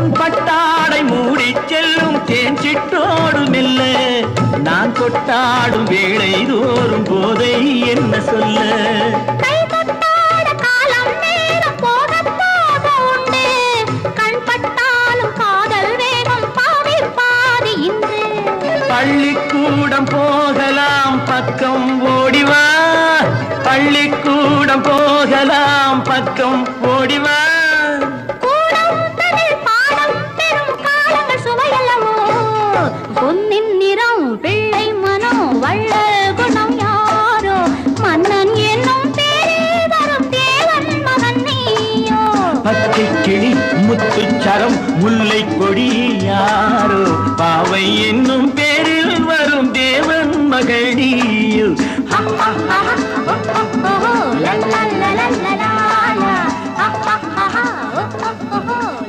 உன் பட்டாடை மூடி செல்லும் தேன் சிட்டோடு மெல்ல நான் கொட்டாடும் வேளை தோறும் போதை என்ன சொல்ல பள்ளிக்கூடம் போகலாம் பக்கம் ஓடிவா பள்ளிக்கூடம் போகலாம் பக்கம் ஓடிவா பொன்னின் நிறம் பிள்ளை மனம் வள்ளல் குணம் யாரோ மன்னன் என்னும் பேரில் வரும் தேவன் மகன் நீயோ பச்சை கிளி முத்துச்சரம் முல்லை கொடி யாரோ பாவை என்னும் பேரில் வரும் தேவன் மகனியோ